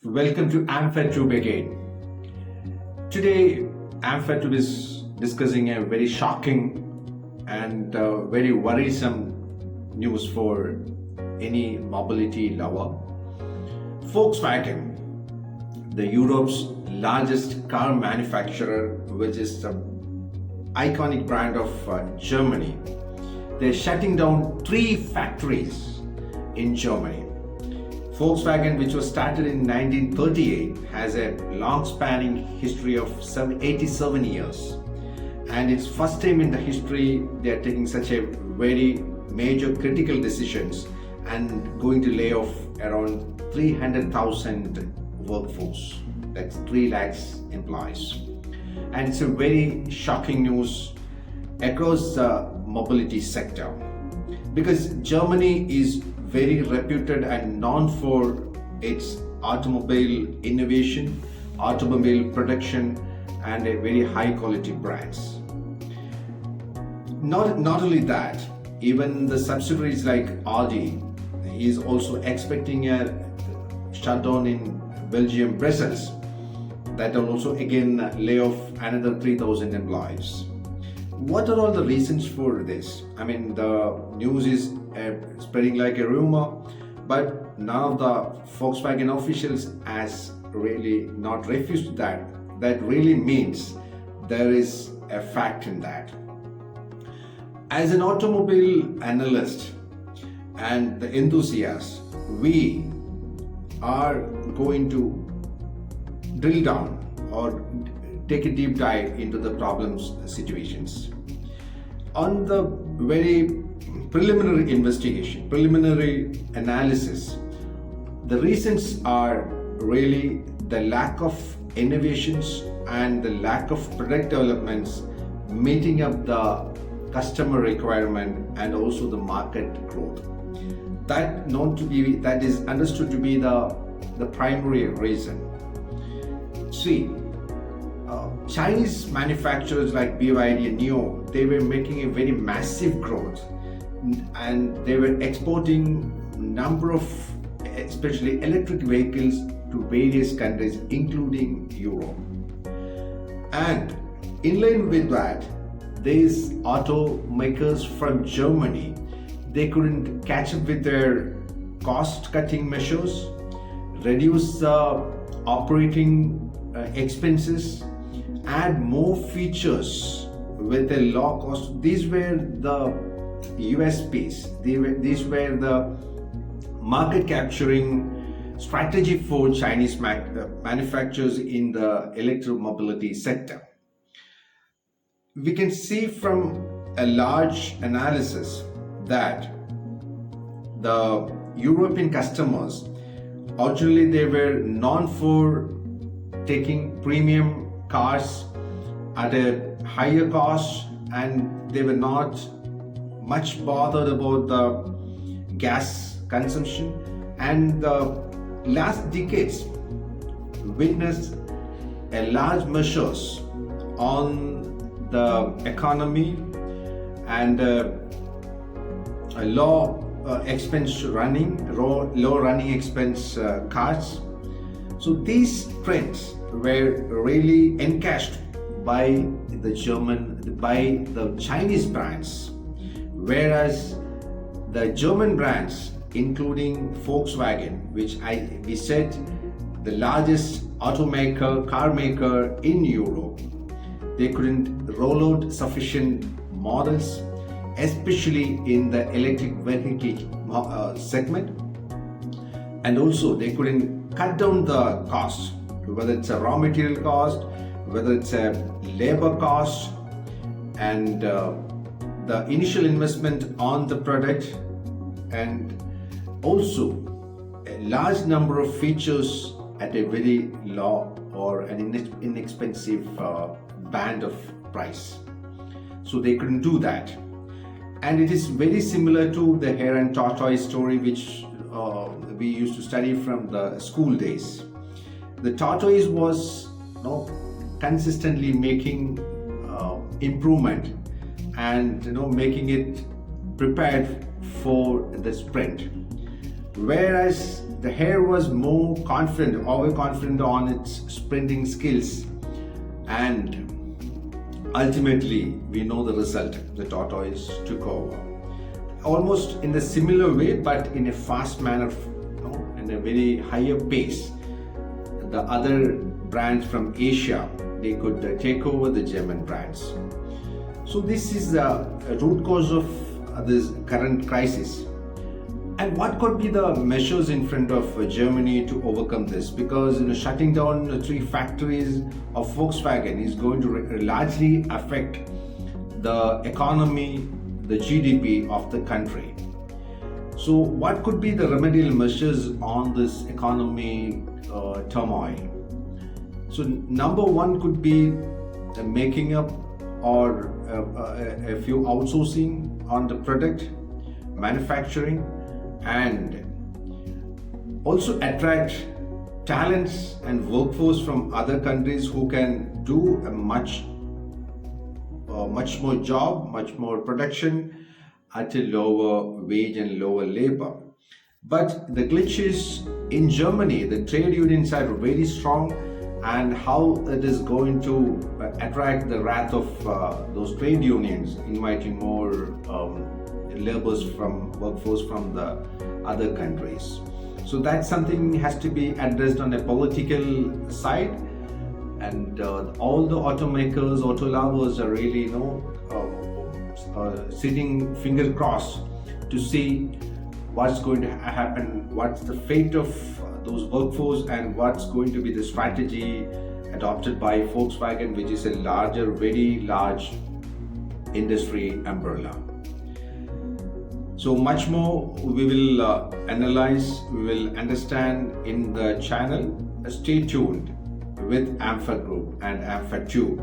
Welcome to AmFedTube again. Today, AmFedTube is discussing a very shocking and very worrisome news for any mobility lover. Volkswagen, the Europe's largest car manufacturer, which is the iconic brand of Germany, they're shutting down 3 factories in Germany. Volkswagen, which was started in 1938, has a long-spanning history of 87 years. And it's first time in the history they are taking such a very major critical decisions and going to lay off around 300,000 workforce. That's 3 lakhs employees. And it's a very shocking news across the mobility sector, because Germany is very reputed and known for its automobile innovation, automobile production, and a very high quality brands. Not only that, even the subsidiaries like Audi is also expecting a shutdown in Belgium, Brussels, that will also again lay off another 3,000 employees. What are all the reasons for this? I mean, the news is spreading like a rumor, but now the Volkswagen officials has really not refused that. That really means there is a fact in that. As an automobile analyst and the enthusiast, we are going to drill down or take a deep dive into the problems situations. On the very preliminary investigation, preliminary analysis, the reasons are really the lack of innovations and the lack of product developments meeting up the customer requirement and also the market growth. That is understood to be the primary reason. See, Chinese manufacturers like BYD and NIO, they were making a very massive growth, and they were exporting number of especially electric vehicles to various countries including Europe. And in line with that, these automakers from Germany, they couldn't catch up with their cost cutting measures, reduce the operating expenses, add more features with a low cost. These were the USPs. These were the market capturing strategy for Chinese manufacturers in the electromobility sector. We can see from a large analysis that the European customers, originally they were known for taking premium cars at a higher cost, and they were not much bothered about the gas consumption. And the last decades witnessed a large measures on the economy and a low running expense cars. So these trends were really encashed by the Chinese brands, whereas the German brands, including Volkswagen, which we said the largest car maker in Europe, they couldn't roll out sufficient models, especially in the electric vehicle segment, and also they couldn't cut down the cost, whether it's a raw material cost, whether it's a labor cost, and the initial investment on the product, and also a large number of features at a very low or an inexpensive band of price. So they couldn't do that. And it is very similar to the hare and tortoise story, which we used to study from the school days. The tortoise was consistently making improvement and making it prepared for the sprint, whereas the hair was more confident, overconfident on its sprinting skills, and ultimately we know the result. The tortoise took over, almost in a similar way, but in a fast manner, in a very higher pace. The other brands from Asia, they could take over the German brands. So this is the root cause of this current crisis. And what could be the measures in front of Germany to overcome this? Because shutting down the 3 factories of Volkswagen is going to largely affect the economy, the GDP of the country. So what could be the remedial measures on this economy turmoil? So number 1 could be making up or a few outsourcing on the product manufacturing, and also attract talents and workforce from other countries who can do a much more job, much more production at a lower wage and lower labor. But the glitch is in Germany, the trade unions are very strong, and how it is going to attract the wrath of those trade unions, inviting more workforce from the other countries. So that's something has to be addressed on a political side, and all the automakers, auto lovers are really sitting finger crossed to see what's going to happen, what's the fate of those workforce, and what's going to be the strategy adopted by Volkswagen, which is a very large industry umbrella. So much more we will analyze, we will understand in the channel. Stay tuned with Ampha Group and Ampha Tube.